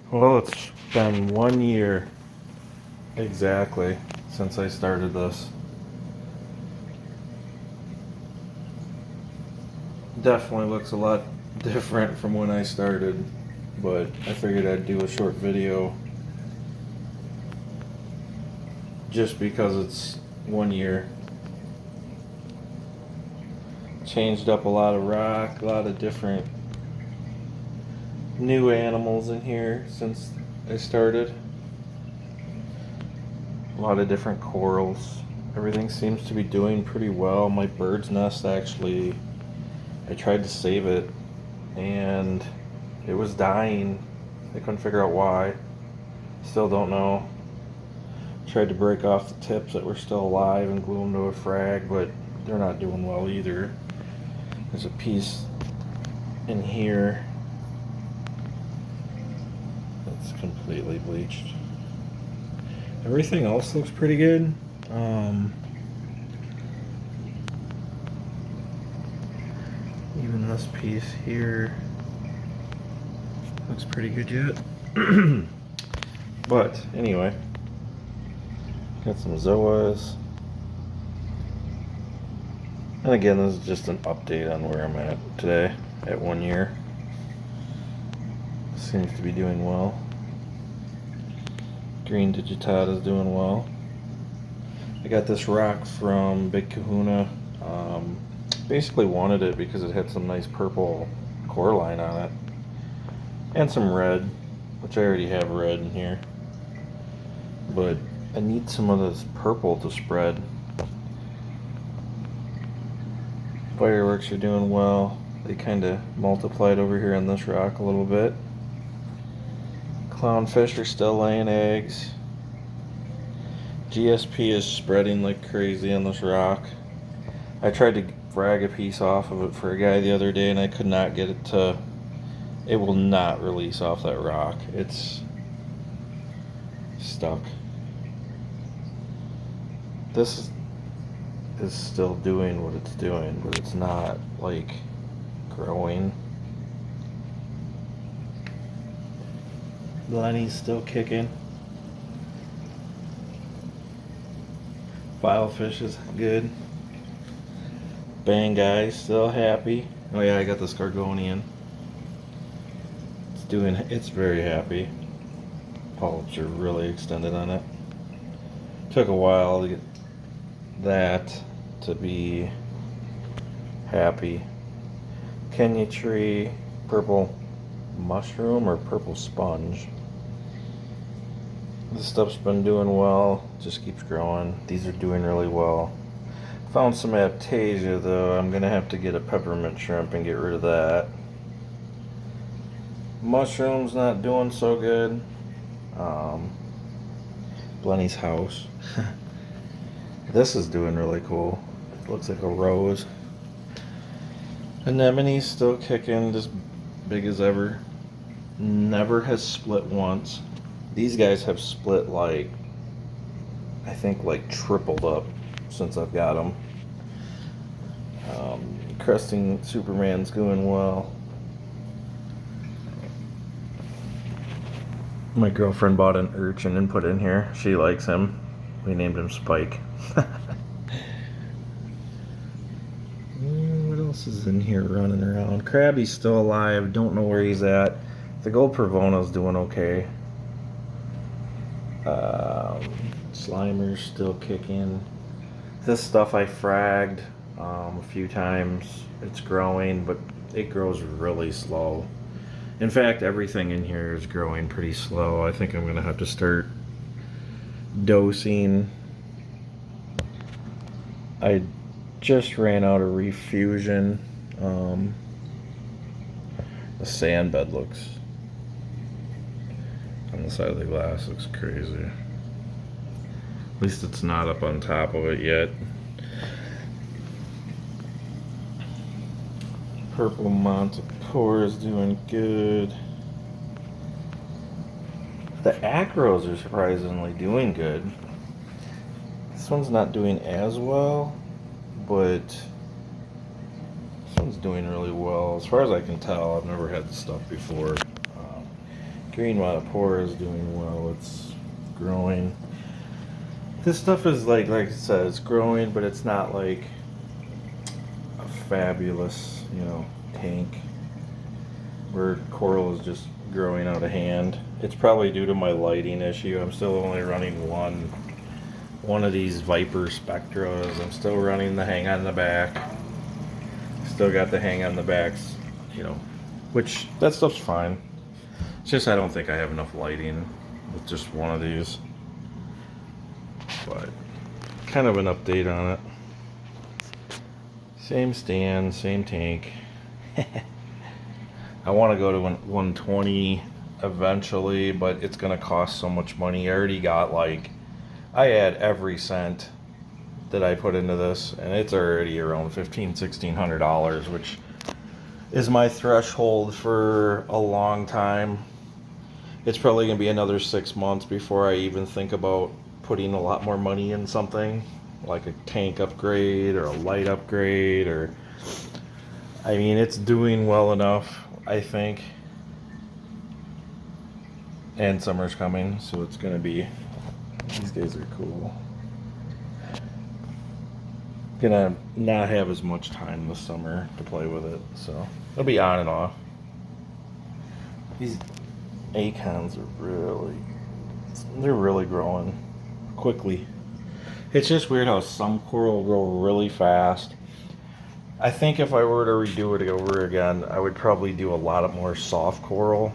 Well, it's been 1 year exactly since I started this. Definitely looks a lot different from when I started, but I figured I'd do a short video just because it's 1 year. Changed up a lot of rock, a lot of different new animals in here since I started. A lot of different corals. Everything seems to be doing pretty well. My bird's nest actually, I tried to save it and it was dying. I couldn't figure out why. Still don't know. Tried to break off the tips that were still alive and glue them to a frag, but they're not doing well either. There's a piece in here that's completely bleached. Everything else looks pretty good. Even this piece here looks pretty good yet. But anyway, got some zoas. And again, this is just an update on where I'm at today at 1 year. Seems to be doing well. Green digitata is doing well. I got this rock from Big Kahuna. Basically wanted it because it had some nice purple core line on it. And some red, which I already have red in here. But I need some of this purple to spread. Fireworks are doing well. They kind of multiplied over here on this rock a little bit. Clownfish are still laying eggs. GSP is spreading like crazy on this rock. I tried to frag a piece off of it for a guy the other day and I could not get it to, it will not release off that rock. It's stuck. This is still doing what it's doing, but it's not like growing. Lenny's still kicking. Filefish is good. Bang guy's still happy. Oh yeah, I got this Gargonian. It's very happy. Polyps are really extended on it. Took a while to get that to be happy. Kenya tree, purple mushroom or purple sponge. This stuff's been doing well, just keeps growing. These are doing really well. Found some Aptasia though. I'm gonna have to get a peppermint shrimp and get rid of that. Mushrooms not doing so good. Blenny's house. This is doing really cool. It looks like a rose. Anemone's still kicking, just big as ever. Never has split once. These guys have split like, I think like tripled up since I've got them. Cresting Superman's doing well. My girlfriend bought an urchin and put in here. She likes him. We named him Spike. What else is in here running around? Krabby's still alive. Don't know where he's at. The gold Pravona's doing okay. Slimer's still kicking. This stuff I fragged a few times. It's growing, but it grows really slow. In fact, everything in here is growing pretty slow. I think I'm going to have to start dosing. I just ran out of refusion. The sand bed looks, on the side of the glass, looks crazy. At least it's not up on top of it yet. Purple Montecore is doing good. The acros are surprisingly doing good. This one's not doing as well, but this one's doing really well. As far as I can tell, I've never had this stuff before. Green Monopora is doing well. It's growing. This stuff is like I said, it's growing, but it's not like a fabulous, tank where coral is just growing out of hand. It's probably due to my lighting issue. I'm still only running one of these Viper Spectras. I'm still running the hang on the back. Still got the hang on the backs, which that stuff's fine. It's just I don't think I have enough lighting with just one of these. But kind of an update on it. Same stand, same tank. I want to go to 120 eventually, but it's going to cost so much money. I already got I had every cent that I put into this, and it's already around $1,500-$1,600, which is my threshold for a long time. It's probably going to be another 6 months before I even think about putting a lot more money in something like a tank upgrade or a light upgrade, or it's doing well enough, I think. And summer's coming, so it's going to be, these guys are cool. Gonna not have as much time this summer to play with it, so it'll be on and off. These acons are they're really growing quickly. It's just weird how some coral grow really fast. I think if I were to redo it over again, I would probably do a lot more soft coral.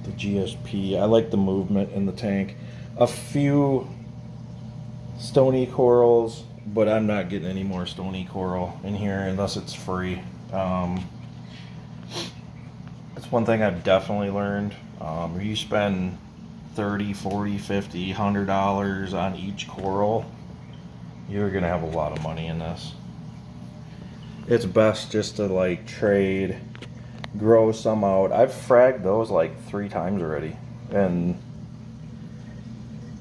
The GSP. I like the movement in the tank. A few stony corals, but I'm not getting any more stony coral in here unless it's free. That's one thing I've definitely learned. You spend $30, $40, $50, $100 on each coral, you're gonna have a lot of money in this. It's best just to trade, grow some out. I've fragged those 3 times already, and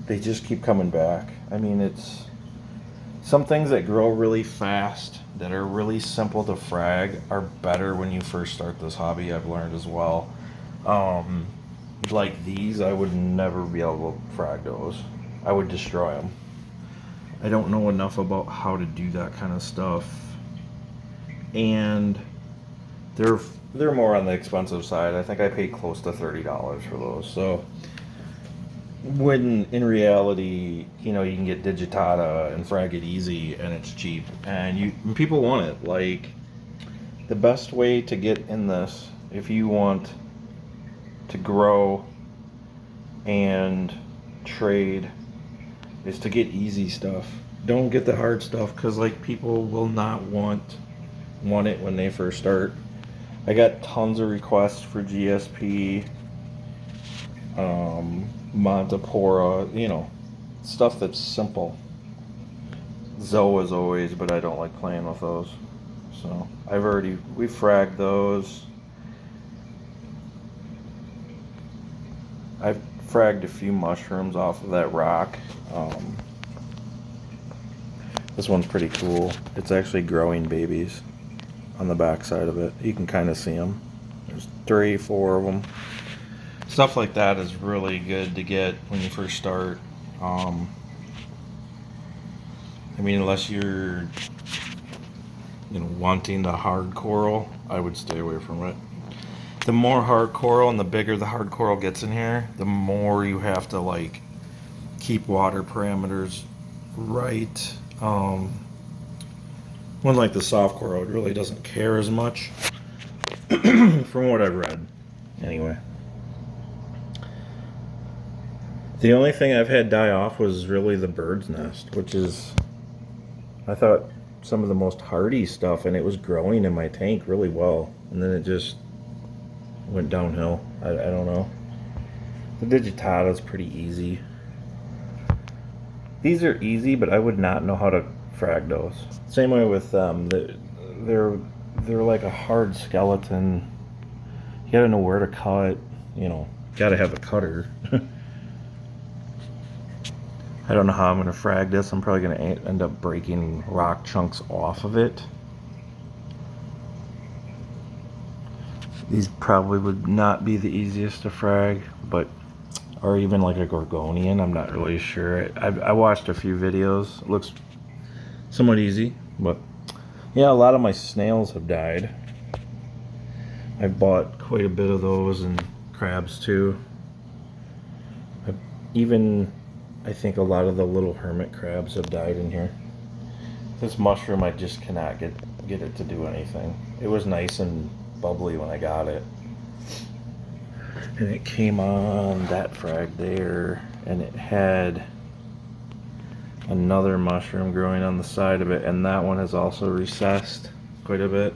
they just keep coming back. It's some things that grow really fast that are really simple to frag are better when you first start this hobby. I've learned as well. Like these, I would never be able to frag those. I would destroy them. I don't know enough about how to do that kind of stuff, and they're more on the expensive side. I think I paid close to $30 for those. So when in reality, you can get digitata and frag it easy, and it's cheap, and people want it. The best way to get in this, if you want to grow and trade, is to get easy stuff. Don't get the hard stuff, because people will not want it when they first start. I got tons of requests for GSP, Montipora, stuff that's simple. Zoas always, but I don't like playing with those. So we fragged those. I've fragged a few mushrooms off of that rock. This one's pretty cool. It's actually growing babies on the back side of it. You can kind of see them. There's 3, 4 of them. Stuff like that is really good to get when you first start. Unless you're wanting the hard coral, I would stay away from it. The more hard coral and the bigger the hard coral gets in here, the more you have to keep water parameters right. One like the soft coral, it really doesn't care as much from what I've read. Anyway, the only thing I've had die off was really the bird's nest, which is, I thought, some of the most hardy stuff, and it was growing in my tank really well, and then it just went downhill. I don't know. The digitata is pretty easy. These are easy, but I would not know how to frag those. Same way with them. They're like a hard skeleton. You gotta know where to cut. Gotta have a cutter. I don't know how I'm gonna frag this. I'm probably gonna end up breaking rock chunks off of it. These probably would not be the easiest to frag, but, or even like a Gorgonian, I'm not really sure. I watched a few videos. It looks somewhat easy, but yeah, a lot of my snails have died. I've bought quite a bit of those, and crabs too. I think a lot of the little hermit crabs have died in here. This mushroom, I just cannot get it to do anything. It was nice and bubbly when I got it. And it came on that frag there, and it had another mushroom growing on the side of it, and that one has also recessed quite a bit.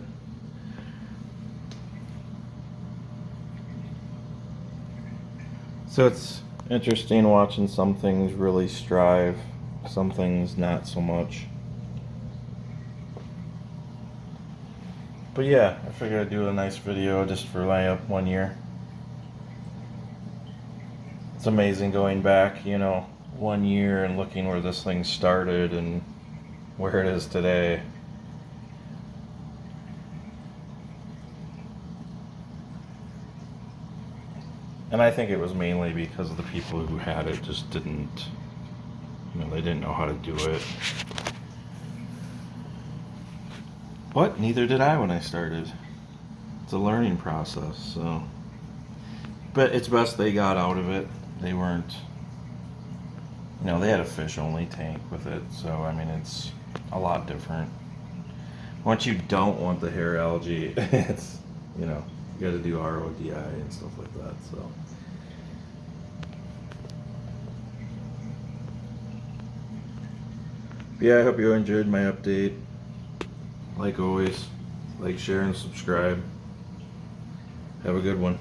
So it's interesting watching some things really strive, some things not so much. But yeah, I figured I'd do a nice video just for my 1 year. It's amazing going back, 1 year and looking where this thing started and where it is today. And I think it was mainly because the people who had it just didn't, they didn't know how to do it. But neither did I when I started. It's a learning process, so. But it's best they got out of it. They weren't, they had a fish-only tank with it, so I mean, it's a lot different. Once you don't want the hair algae, it's, you got to do RODI and stuff like that, so. Yeah, I hope you enjoyed my update. Like always, like, share, and subscribe. Have a good one.